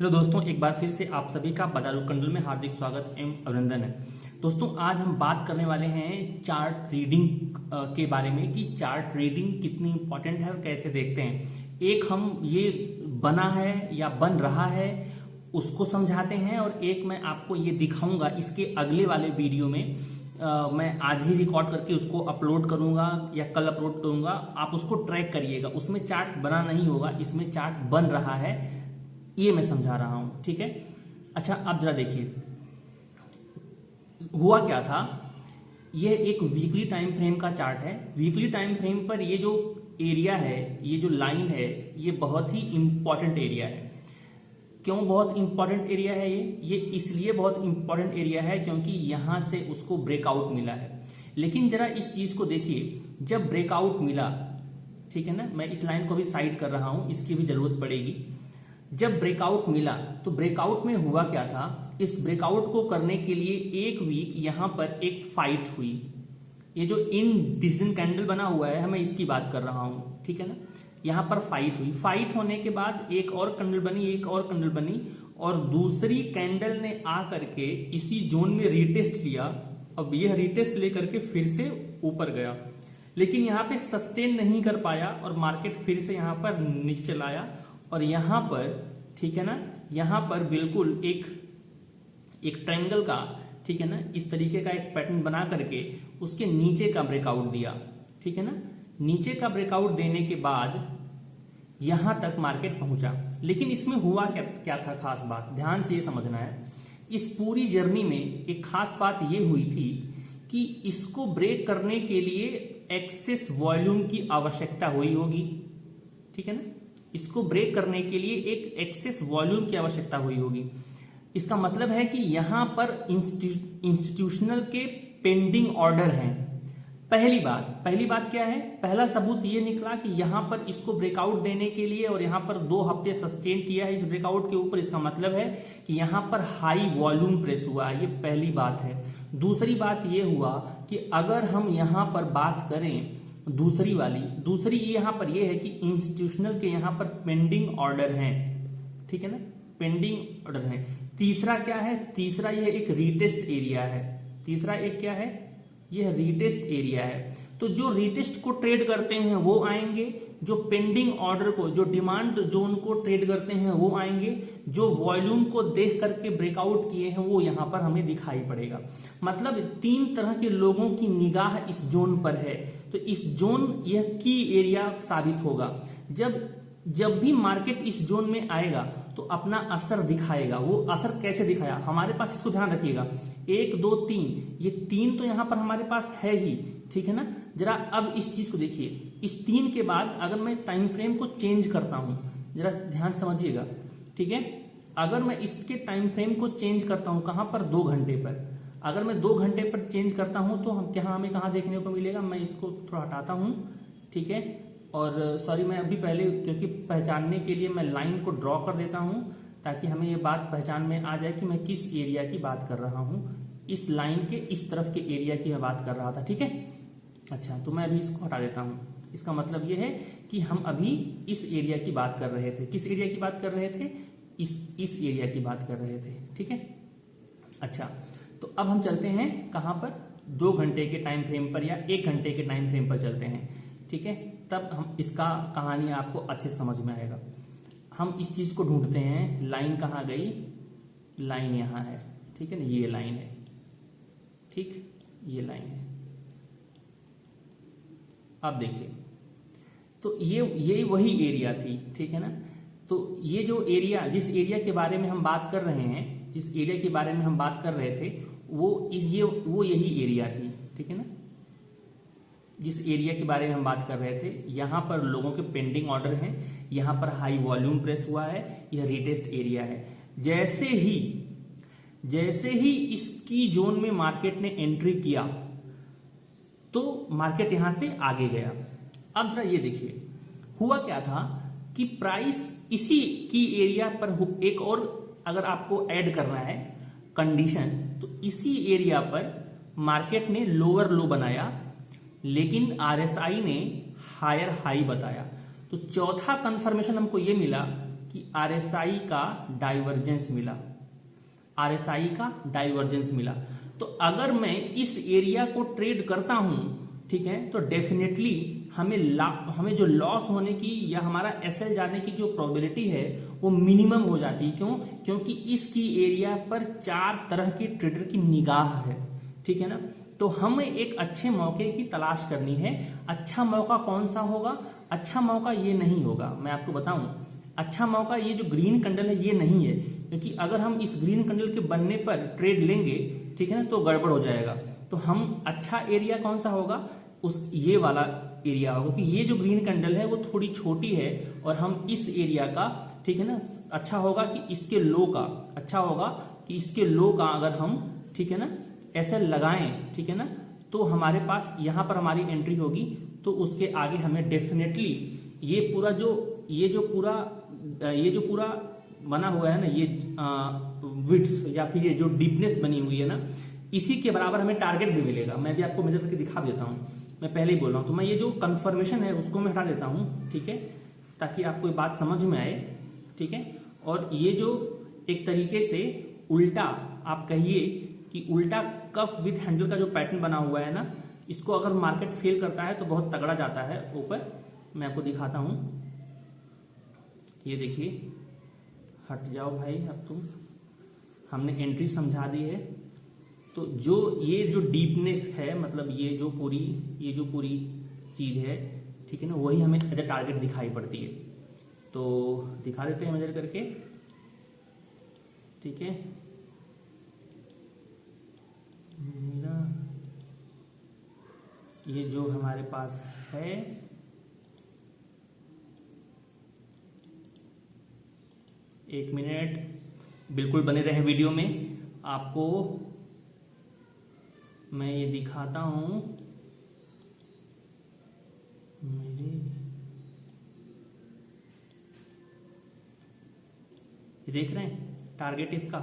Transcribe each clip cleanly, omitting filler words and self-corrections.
Hello दोस्तों, एक बार फिर से आप सभी का बाजार कंडल में हार्दिक स्वागत एवं अभिनंदन है। दोस्तों, आज हम बात करने वाले हैं चार्ट रीडिंग के बारे में कि चार्ट रीडिंग कितनी इंपॉर्टेंट है और कैसे देखते हैं। एक हम ये बना है या बन रहा है उसको समझाते हैं, और एक मैं आपको ये दिखाऊंगा इसके अगले वाले वीडियो में। मैं आज ही रिकॉर्ड करके उसको अपलोड करूंगा या कल अपलोड करूंगा, आप उसको ट्रैक करिएगा। उसमें चार्ट बना नहीं होगा, इसमें चार्ट बन रहा है, ये मैं समझा रहा हूं। ठीक है, अच्छा अब जरा देखिए हुआ क्या था। ये एक वीकली टाइम फ्रेम का चार्ट है। वीकली टाइम फ्रेम पर ये जो एरिया है, ये जो लाइन है, ये बहुत ही इंपॉर्टेंट एरिया है। क्यों बहुत इंपॉर्टेंट एरिया है ये इसलिए बहुत इंपॉर्टेंट एरिया है क्योंकि यहां से उसको ब्रेकआउट मिला है। लेकिन जरा इस चीज को देखिए, जब ब्रेकआउट मिला, ठीक है ना, मैं इस लाइन को भी साइड कर रहा हूं, इसकी भी जरूरत पड़ेगी। जब ब्रेकआउट मिला तो ब्रेकआउट में हुआ क्या था, इस ब्रेकआउट को करने के लिए एक वीक यहां पर एक फाइट हुई। ये जो इनडिसीजन कैंडल बना हुआ है, मैं इसकी बात कर रहा हूं, ठीक है ना। यहां पर फाइट हुई, फाइट होने के बाद एक और कैंडल बनी, एक और कैंडल बनी, और दूसरी कैंडल ने आकर के इसी जोन में रीटेस्ट लिया। अब यह रीटेस्ट लेकर के फिर से ऊपर गया, लेकिन यहां पे सस्टेन नहीं कर पाया और मार्केट फिर से यहां पर नीचे चला आया। और यहां पर, ठीक है ना, यहां पर बिल्कुल एक ट्रायंगल का, ठीक है ना, इस तरीके का एक पैटर्न बना करके उसके नीचे का ब्रेकआउट दिया, ठीक है ना। नीचे का ब्रेकआउट देने के बाद यहां तक मार्केट पहुंचा। लेकिन इसमें हुआ क्या था, खास बात ध्यान से ये समझना है। इस पूरी जर्नी में एक खास बात ये हुई थी कि इसको ब्रेक करने के लिए एक्सेस वॉल्यूम की आवश्यकता हुई होगी, ठीक है ना। इसको ब्रेक करने के लिए एक एक्सेस वॉल्यूम की आवश्यकता हुई होगी। इसका मतलब है कि यहां पर इंस्टीट्यूशनल के पेंडिंग ऑर्डर हैं। पहली बात क्या है, पहला सबूत ये निकला कि यहां पर इसको ब्रेकआउट देने के लिए, और यहां पर 2 हफ्ते सस्टेन किया है इस ब्रेकआउट के ऊपर। इसका मतलब है कि यहां पर हाई वॉल्यूम प्रेस हुआ, ये पहली बात है। दूसरी बात ये हुआ कि अगर हम यहां पर बात करें दूसरी यहां पर यह है कि इंस्टीट्यूशनल के यहां पर पेंडिंग ऑर्डर हैं, ठीक है ना, पेंडिंग ऑर्डर हैं। तीसरा क्या है, तीसरा यह एक रीटेस्ट एरिया है। तीसरा एक क्या है, यह रीटेस्ट एरिया है। तो जो रीटेस्ट को ट्रेड करते हैं वो आएंगे, जो पेंडिंग ऑर्डर को, जो डिमांड जोन को ट्रेड करते हैं वो आएंगे, जो वॉल्यूम को देख करके ब्रेकआउट किए हैं वो यहां पर हमें दिखाई पड़ेगा। मतलब 3 तरह के लोगों की निगाह इस जोन पर है। तो इस जोन यह की एरिया साबित होगा। जब भी मार्केट इस जोन में आएगा तो अपना असर दिखाएगा। वो असर कैसे दिखाया हमारे पास, इसको ध्यान रखिएगा। 1 2 3, ये 3 तो यहां पर हमारे पास है ही, ठीक है ना। जरा अब इस चीज को देखिए, इस 3 के बाद अगर मैं टाइम फ्रेम को चेंज करता हूं, जरा ध्यान समझिएगा, ठीक है। अगर मैं इसके टाइम फ्रेम को चेंज करता हूं, कहां पर, 2 घंटे पर। अगर मैं 2 घंटे पर चेंज करता हूं तो हमें कहां देखने को मिलेगा, मैं इसको थोड़ा हटाता हूं, ठीक है। और सॉरी, मैं अभी पहले, क्योंकि पहचानने के लिए मैं लाइन को ड्रॉ कर देता हूं ताकि हमें ये बात पहचान में आ जाए कि मैं किस एरिया की बात कर रहा हूं। इस लाइन के इस तरफ के एरिया की मैं बात कर रहा था, ठीक है। अच्छा, तो मैं अभी इसको हटा देता हूं। इसका मतलब ये है कि हम अभी इस एरिया की बात कर रहे थे। किस एरिया की बात कर रहे थे, इस एरिया की बात कर रहे थे, ठीक है। अच्छा, तो अब हम चलते हैं कहां पर, 2 घंटे के टाइम फ्रेम पर या 1 घंटे के टाइम फ्रेम पर चलते हैं, ठीक है। तब हम इसका कहानी आपको अच्छे से समझ में आएगा। हम इस चीज को ढूंढते हैं, लाइन कहां गई, लाइन यहां है, ठीक है ना, ये लाइन है, ठीक, ये लाइन है। अब देखिए, तो ये वही एरिया थी, ठीक है ना। तो ये जो एरिया, जिस एरिया के बारे में हम बात कर रहे हैं, जिस एरिया के बारे में हम बात कर रहे थे, वो यही एरिया थी, ठीक है ना। जिस एरिया के बारे में हम बात कर रहे थे, यहां पर लोगों के पेंडिंग ऑर्डर हैं, यहां पर हाई वॉल्यूम प्रेस हुआ है, यह रीटेस्ट एरिया है। जैसे ही इसकी जोन में मार्केट ने एंट्री किया तो मार्केट यहां से आगे गया। अब जरा ये देखिए, हुआ क्या था कि प्राइस इसी की एरिया पर एक और, अगर आपको ऐड करना है कंडीशन, तो इसी एरिया पर मार्केट ने लोअर लो बनाया, लेकिन आरएसआई ने हायर हाई बताया। तो चौथा कंफर्मेशन हमको ये मिला कि आरएसआई का डाइवर्जेंस मिला, आरएसआई का डाइवर्जेंस मिला। तो अगर मैं इस एरिया को ट्रेड करता हूं, ठीक है, तो डेफिनेटली हमें जो लॉस होने की या हमारा एसएल जाने की जो प्रोबेबिलिटी है वो मिनिमम हो जाती है। क्यों? क्योंकि इसकी एरिया पर 4 तरह के ट्रेडर की निगाह है, ठीक है ना। तो हमें एक अच्छे मौके की तलाश करनी है। अच्छा मौका कौन सा होगा? अच्छा मौका ये नहीं होगा, मैं आपको बताऊं, अच्छा मौका ये जो ग्रीन कैंडल है ये नहीं है, क्योंकि अगर हम इस ग्रीन कैंडल के बनने पर ट्रेड लेंगे, ठीक है ना, तो गड़बड़ हो जाएगा। तो हम अच्छा एरिया कौन सा होगा? ये वाला एरिया होगा, क्योंकि ये जो ग्रीन कैंडल है वो थोड़ी छोटी है और हम इस एरिया का, ठीक है ना, अच्छा होगा कि इसके लो का, अच्छा होगा कि इसके लो का अगर हम, ठीक है ना, ऐसे लगाएं, ठीक है ना, तो हमारे पास यहां पर हमारी एंट्री होगी। तो उसके आगे हमें डेफिनेटली ये जो पूरा बना हुआ है ना, ये विड्थ या फिर ये जो डीपनेस बनी हुई है ना, इसी के बराबर हमें टारगेट भी मिलेगा। मैं भी आपको मेजर करके दिखा देता हूं, मैं पहले ही बोल रहा हूं। तो मैं ये जो कंफर्मेशन है उसको मैं हटा देता हूं, ठीक है, ताकि आपको ये बात समझ में आए, ठीक है। और ये जो एक तरीके से उल्टा, आप कहिए कि उल्टा कफ विथ हैंडल का जो पैटर्न बना हुआ है ना, इसको अगर मार्केट फेल करता है तो बहुत तगड़ा जाता है ऊपर। मैं आपको दिखाता हूं, ये देखिए, हट जाओ भाई अब तुम, हमने एंट्री समझा दी है। तो ये जो डीपनेस है, मतलब ये जो पूरी चीज है, ठीक है ना, वही हमें एज ए टारगेट दिखाई पड़ती है। तो दिखा देते हैं मेजर करके, ठीक है। मेरा ये जो हमारे पास है, एक मिनट, बिल्कुल बने रहे वीडियो में, आपको मैं ये दिखाता हूं। ये देख रहे हैं टारगेट इसका,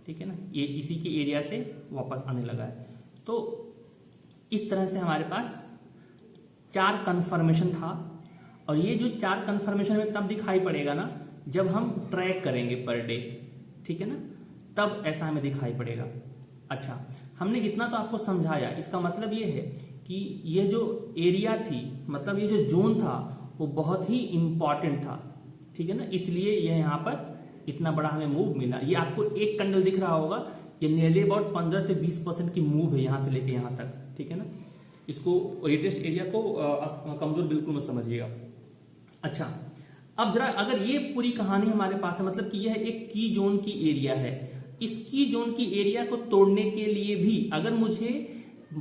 ठीक है ना, ये इसी के एरिया से वापस आने लगा है। तो इस तरह से हमारे पास 4 कंफर्मेशन था, और ये जो 4 कंफर्मेशन में तब दिखाई पड़ेगा ना जब हम ट्रैक करेंगे पर डे, ठीक है ना, तब ऐसा हमें दिखाई पड़ेगा। अच्छा, हमने इतना तो आपको समझाया, इसका मतलब ये है कि ये जो एरिया थी, मतलब ये जो जोन था, वो बहुत ही इंपॉर्टेंट था, ठीक है ना, इसलिए ये यहाँ पर इतना बड़ा हमें मूव मिला। ये आपको एक कैंडल दिख रहा होगा, ये नियरली अबाउट 15 से 20% की मूव है यहां से लेके यहां तक, ठीक है ना। इसको रिटेस्ट एरिया को कमजोर बिल्कुल मत समझिएगा। अच्छा, अब जरा अगर ये पूरी कहानी हमारे पास है, मतलब कि यह एक की जोन की एरिया है, इस की जोन की एरिया को तोड़ने के लिए भी अगर मुझे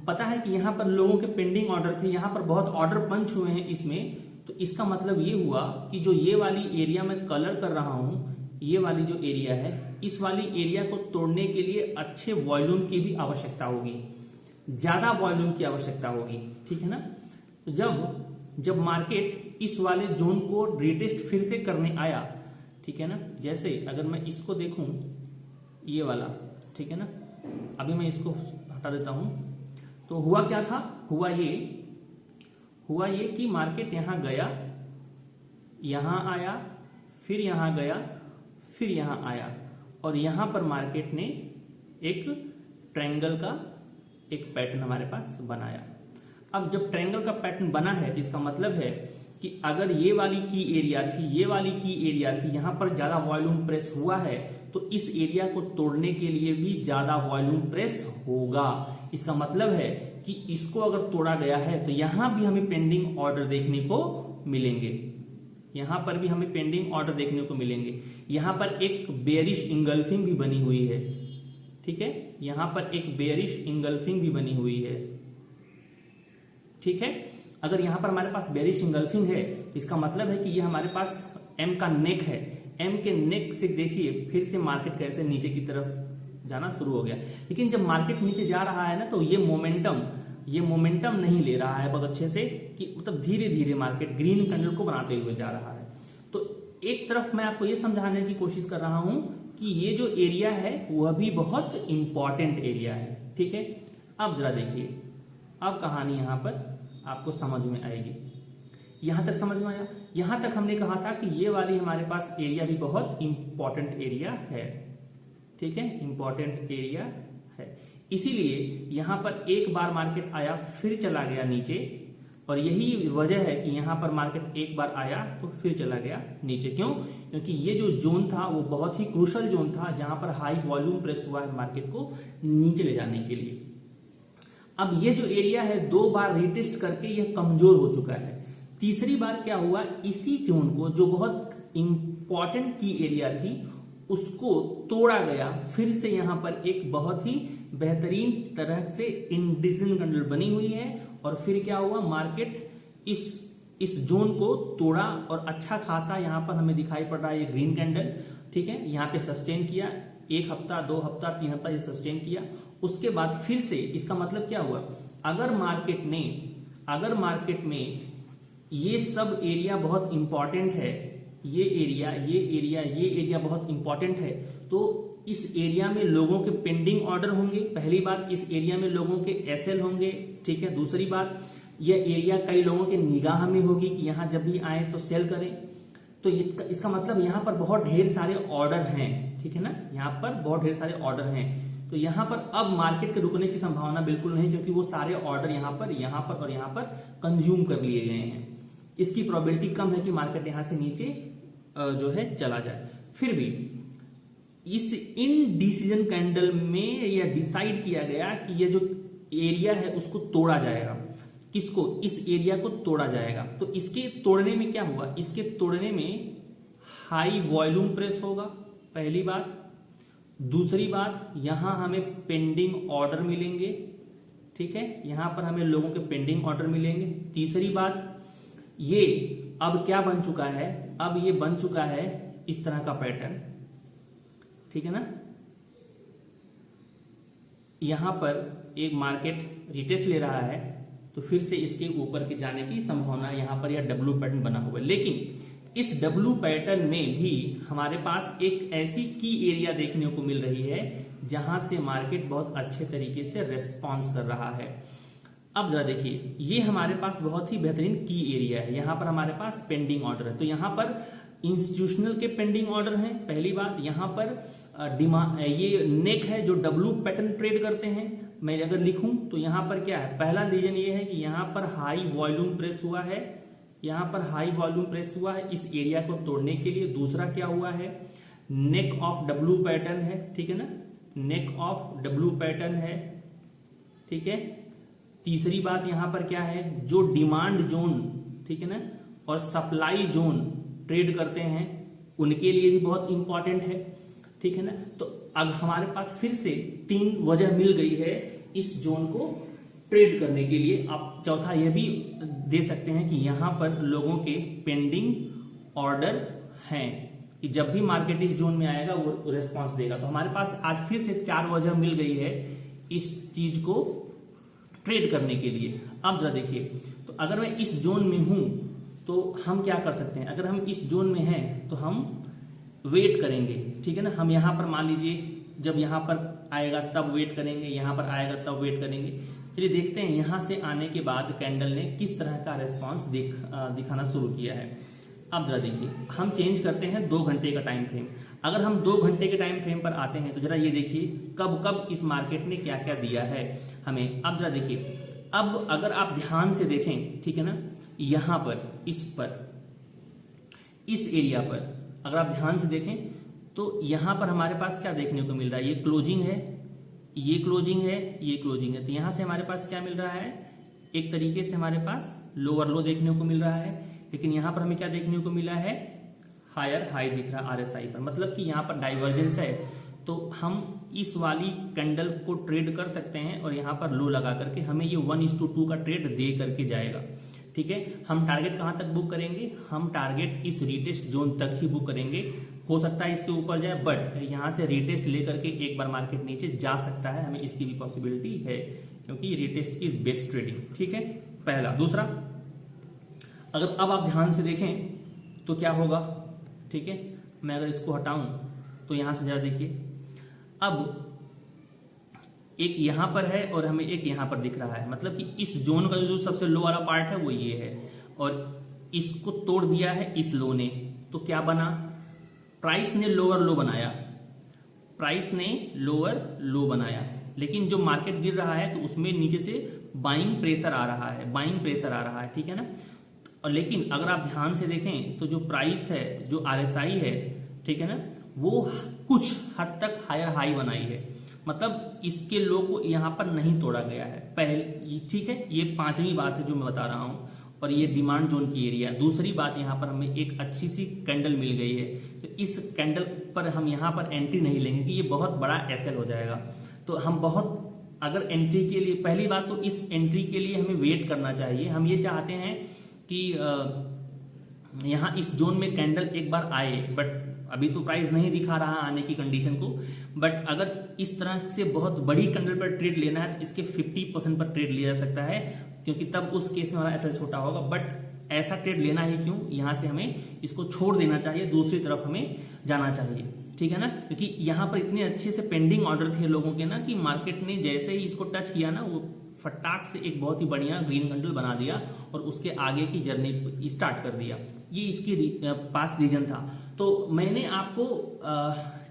पता है कि यहां पर लोगों के पेंडिंग ऑर्डर थे, यहां पर बहुत ऑर्डर पंच हुए हैं इसमें, तो इसका मतलब ये हुआ कि जो ये वाली एरिया मैं कलर कर रहा हूं, ये वाली जो एरिया है, इस वाली एरिया को तोड़ने के लिए अच्छे वॉल्यूम की भी आवश्यकता होगी, ज्यादा वॉल्यूम की आवश्यकता होगी, ठीक है ना। तो जब मार्केट इस वाले जोन को रिटेस्ट फिर से करने आया, ठीक है ना, जैसे अगर मैं इसको देखूं, ये वाला, ठीक है ना, अभी मैं इसको हटा देता हूं, तो हुआ क्या था, हुआ ये कि मार्केट यहां गया, यहां आया, फिर यहां गया, फिर यहां आया, और यहां पर मार्केट ने एक ट्रायंगल का एक पैटर्न हमारे पास बनाया। अब जब ट्रायंगल का पैटर्न बना है तो इसका मतलब है कि अगर ये वाली की एरिया थी, ये वाली की एरिया थी, यहां पर ज्यादा वॉल्यूम प्रेस हुआ है, तो इस एरिया को तोड़ने के लिए भी ज्यादा वॉल्यूम प्रेस होगा। इसका मतलब है कि इसको अगर तोड़ा गया है तो यहां भी हमें पेंडिंग ऑर्डर देखने को मिलेंगे, यहां पर भी हमें पेंडिंग ऑर्डर देखने को मिलेंगे। यहां पर एक बेयरिश इंगल्फिंग भी बनी हुई है, ठीक है, यहां पर एक बेयरिश इंगल्फिंग भी बनी हुई है, ठीक है। अगर यहां पर हमारे पास बेयरिश इंगल्फिंग है, इसका मतलब है कि ये हमारे पास एम का नेक है, एम के नेक से देखिए फिर से मार्केट कैसे नीचे की तरफ जाना शुरू हो गया। लेकिन जब मार्केट नीचे जा रहा है ना, तो ये मोमेंटम नहीं ले रहा है बहुत अच्छे से, कि मतलब धीरे धीरे मार्केट ग्रीन कैंडल को बनाते हुए जा रहा है। तो एक तरफ मैं आपको ये समझाने की कोशिश कर रहा हूं कि ये जो एरिया है वह भी बहुत इंपॉर्टेंट एरिया है, ठीक है। अब जरा देखिए, अब कहानी यहां पर आपको समझ में आएगी। यहां तक समझ में आया। यहां तक हमने कहा था कि ये वाली हमारे पास एरिया भी बहुत इंपॉर्टेंट एरिया है, ठीक है, इंपॉर्टेंट एरिया है। इसीलिए यहां पर एक बार मार्केट आया फिर चला गया नीचे, और यही वजह है कि यहां पर मार्केट एक बार आया तो फिर चला गया नीचे। क्यों? क्योंकि ये जो जोन था वो बहुत ही क्रूशल जोन था, जहां पर हाई वॉल्यूम प्रेस हुआ है मार्केट को नीचे ले जाने के लिए। अब ये जो एरिया है 2 बार रिटेस्ट करके ये कमजोर हो चुका है। तीसरी बार क्या हुआ, इसी जोन को जो बहुत इंपॉर्टेंट की एरिया थी उसको तोड़ा गया, फिर से यहां पर एक बहुत ही बेहतरीन तरह से इंडिसीजन कैंडल बनी हुई है, और फिर क्या हुआ, मार्केट इस जोन को तोड़ा और अच्छा खासा यहां पर हमें दिखाई पड़ रहा है ये ग्रीन कैंडल, ठीक है, यहां पे सस्टेन किया, 1 हफ्ता 2 हफ्ता 3 हफ्ता ये सस्टेन किया। उसके बाद फिर से, इसका मतलब क्या हुआ, अगर मार्केट में ये सब एरिया बहुत इंपॉर्टेंट है, ये एरिया बहुत इंपॉर्टेंट है, तो इस एरिया में लोगों के पेंडिंग ऑर्डर होंगे। पहली बात, इस एरिया में लोगों के एसएल होंगे, ठीक है। दूसरी बात, यह एरिया कई लोगों के निगाह में होगी कि यहां जब भी आए तो सेल करें, तो इसका मतलब यहां पर बहुत ढेर सारे ऑर्डर हैं, ठीक है ना, यहां पर बहुत ढेर सारे ऑर्डर हैं। तो यहां पर अब मार्केट के रुकने की संभावना बिल्कुल नहीं, क्योंकि वो सारे ऑर्डर यहां पर और यहां पर कंज्यूम कर लिए गए हैं। इसकी प्रोबेबिलिटी कम है कि मार्केट यहां से नीचे जो है चला जाए। फिर भी इस इनडिसीजन कैंडल में यह डिसाइड किया गया कि यह जो एरिया है उसको तोड़ा जाएगा। किसको? इस एरिया को तोड़ा जाएगा। तो इसके तोड़ने में क्या हुआ, इसके तोड़ने में हाई वॉल्यूम प्रेस होगा, पहली बात। दूसरी बात, यहां हमें पेंडिंग ऑर्डर मिलेंगे, ठीक है, यहां पर हमें लोगों के पेंडिंग ऑर्डर मिलेंगे। तीसरी बात, ये अब क्या बन चुका है, अब ये बन चुका है इस तरह का पैटर्न, ठीक है ना। यहां पर एक मार्केट रिटेस्ट ले रहा है, तो फिर से इसके ऊपर के जाने की संभावना, यहां पर यह डब्ल्यू पैटर्न बना हुआ है। लेकिन इस डब्ल्यू पैटर्न में भी हमारे पास एक ऐसी की एरिया देखने को मिल रही है जहां से मार्केट बहुत अच्छे तरीके से रेस्पॉन्स कर रहा है। अब जरा देखिए, ये हमारे पास बहुत ही बेहतरीन की एरिया है, यहां पर हमारे पास पेंडिंग ऑर्डर है। तो यहां पर इंस्टीट्यूशनल के पेंडिंग ऑर्डर हैं, पहली बात। यहां पर डिमांड, ये नेक है जो डब्ल्यू पैटर्न ट्रेड करते हैं। मैं अगर लिखूं तो यहां पर क्या है, पहला रीजन ये है कि यहां पर हाई वॉल्यूम प्रेस हुआ है, यहां पर हाई वॉल्यूम प्रेस हुआ है इस एरिया को तोड़ने के लिए। दूसरा क्या हुआ है, नेक ऑफ डब्ल्यू पैटर्न है, ठीक है ना, नेक ऑफ डब्ल्यू पैटर्न है, ठीक है। तीसरी बात यहां पर क्या है, जो डिमांड जोन, ठीक है ना, और सप्लाई जोन ट्रेड करते हैं उनके लिए भी बहुत इंपॉर्टेंट है, ठीक है ना। तो अब हमारे पास फिर से 3 वजह मिल गई है इस जोन को ट्रेड करने के लिए। आप चौथा यह भी दे सकते हैं कि यहां पर लोगों के पेंडिंग ऑर्डर हैं, कि जब भी मार्केट इस जोन में आएगा वो रेस्पॉन्स देगा। तो हमारे पास आज फिर से 4 वजह मिल गई है इस चीज को ट्रेड करने के लिए। अब जरा देखिए, तो अगर मैं इस जोन में हूं तो हम क्या कर सकते हैं, अगर हम इस जोन में हैं तो हम वेट करेंगे, ठीक है ना। हम यहां पर मान लीजिए जब यहां पर आएगा तब वेट करेंगे, यहां पर आएगा तब वेट करेंगे। चलिए देखते हैं यहां से आने के बाद कैंडल ने किस तरह का रेस्पॉन्स दिखाना शुरू किया है। अब जरा देखिए, हम चेंज करते हैं 2 घंटे का टाइम फ्रेम। अगर हम 2 घंटे के टाइम फ्रेम पर आते हैं तो जरा ये देखिए कब कब इस मार्केट ने क्या क्या दिया है हमें। अब जरा देखिए, अब अगर आप ध्यान से देखें, ठीक है ना, यहां पर इस एरिया पर अगर आप ध्यान से देखें तो यहां पर हमारे पास क्या देखने को मिल रहा है, ये क्लोजिंग है, ये क्लोजिंग है, ये क्लोजिंग है। तो यहां से हमारे पास क्या मिल रहा है, एक तरीके से हमारे पास लोअर लो देखने को मिल रहा है, लेकिन यहां पर हमें क्या देखने को मिला है, हायर हाई दिख रहा है आरएसआई पर, मतलब कि यहां पर डाइवर्जेंस है। तो हम इस वाली कैंडल को ट्रेड कर सकते हैं और यहां पर लो लगा करके हमें ये 1:2 का ट्रेड दे करके जाएगा, ठीक है। हम टारगेट कहां तक बुक करेंगे, हम टारगेट इस रिटेस्ट जोन तक ही बुक करेंगे। हो सकता है इसके ऊपर जाए, बट यहां से रिटेस्ट लेकर के एक बार मार्केट नीचे जा सकता है, हमें इसकी भी पॉसिबिलिटी है, क्योंकि रिटेस्ट इज बेस्ट ट्रेडिंग, ठीक है, पहला। दूसरा, अगर अब आप ध्यान से देखें तो क्या होगा, ठीक है, मैं अगर इसको हटाऊं तो यहां से जरा देखिए, अब एक यहां पर है और हमें एक यहां पर दिख रहा है, मतलब कि इस जोन का जो सबसे लो वाला पार्ट है वो ये है, और इसको तोड़ दिया है इस लो ने, तो क्या बना, प्राइस ने लोअर लो बनाया, प्राइस ने लोअर लो बनाया, लेकिन जो मार्केट गिर रहा है तो उसमें नीचे से बाइंग प्रेशर आ रहा है, बाइंग प्रेशर आ रहा है, ठीक है ना। और लेकिन अगर आप ध्यान से देखें तो जो प्राइस है, जो RSI है, ठीक है ना, वो कुछ हद तक हायर हाई बनाई है, मतलब इसके लो को यहां पर नहीं तोड़ा गया है। पहले ठीक है, ये पांचवी बात है जो मैं बता रहा हूं, और ये डिमांड जोन की एरिया। दूसरी बात, यहाँ पर हमें एक अच्छी सी कैंडल मिल गई है, तो इस कैंडल पर हम यहाँ पर एंट्री नहीं लेंगे कि ये बहुत बड़ा एसएल हो जाएगा। तो हम बहुत, अगर एंट्री के लिए, पहली बात तो इस एंट्री के लिए हमें वेट करना चाहिए। हम ये चाहते हैं कि यहाँ इस जोन में कैंडल एक बार आए, बट अभी तो प्राइस नहीं दिखा रहा आने की कंडीशन को, बट अगर इस तरह से बहुत बड़ी कैंडल पर ट्रेड लेना है तो इसके 50% पर ट्रेड लिया जा सकता है, क्योंकि तब उस केस में हमारा एसएल छोटा होगा। बट ऐसा ट्रेड लेना ही क्यों, यहाँ से हमें इसको छोड़ देना चाहिए, दूसरी तरफ हमें जाना चाहिए, ठीक है ना। क्योंकि यहाँ पर इतने अच्छे से पेंडिंग ऑर्डर थे लोगों के ना, कि मार्केट ने जैसे ही इसको टच किया ना, वो फटाक से एक बहुत ही बढ़िया ग्रीन कैंडल बना दिया और उसके आगे की जर्नी स्टार्ट कर दिया। ये इसकी पास रीजन था। तो मैंने आपको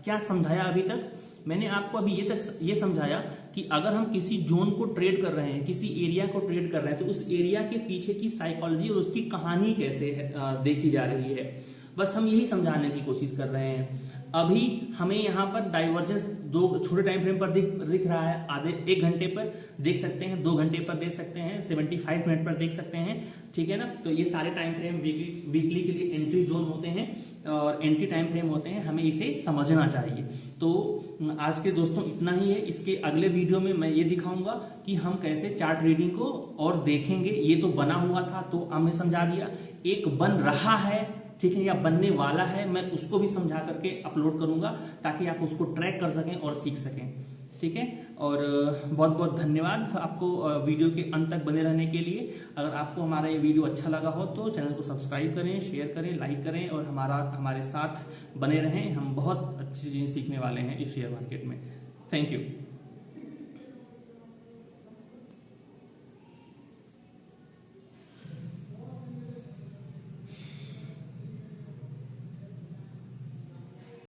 क्या समझाया अभी तक, मैंने आपको अभी ये समझाया कि अगर हम किसी जोन को ट्रेड कर रहे हैं, किसी एरिया को ट्रेड कर रहे हैं, तो उस एरिया के पीछे की साइकोलॉजी और उसकी कहानी कैसे है, देखी जा रही है। बस हम यही समझाने की कोशिश कर रहे हैं। अभी हमें यहाँ पर डाइवर्जेंस दो छोटे टाइम फ्रेम पर दिख रहा है, आधे 1 घंटे पर देख सकते हैं, 2 घंटे पर देख सकते हैं, 75 मिनट पर देख सकते हैं, ठीक है ना। तो ये सारे टाइम फ्रेम वीकली के लिए एंट्री जोन होते हैं और एंट्री टाइम फ्रेम होते हैं, हमें इसे समझना चाहिए। तो आज के दोस्तों इतना ही है। इसके अगले वीडियो में मैं ये दिखाऊंगा कि हम कैसे चार्ट रीडिंग को और देखेंगे। ये तो बना हुआ था तो हमने समझा दिया, एक बन रहा है, ठीक है, या बनने वाला है, मैं उसको भी समझा करके अपलोड करूंगा ताकि आप उसको ट्रैक कर सकें और सीख सकें, ठीक है। और बहुत बहुत धन्यवाद आपको वीडियो के अंत तक बने रहने के लिए। अगर आपको हमारा ये वीडियो अच्छा लगा हो तो चैनल को सब्सक्राइब करें, शेयर करें, लाइक करें और हमारे साथ बने रहें। हम बहुत अच्छी चीजें सीखने वाले हैं इस शेयर मार्केट में। Thank you.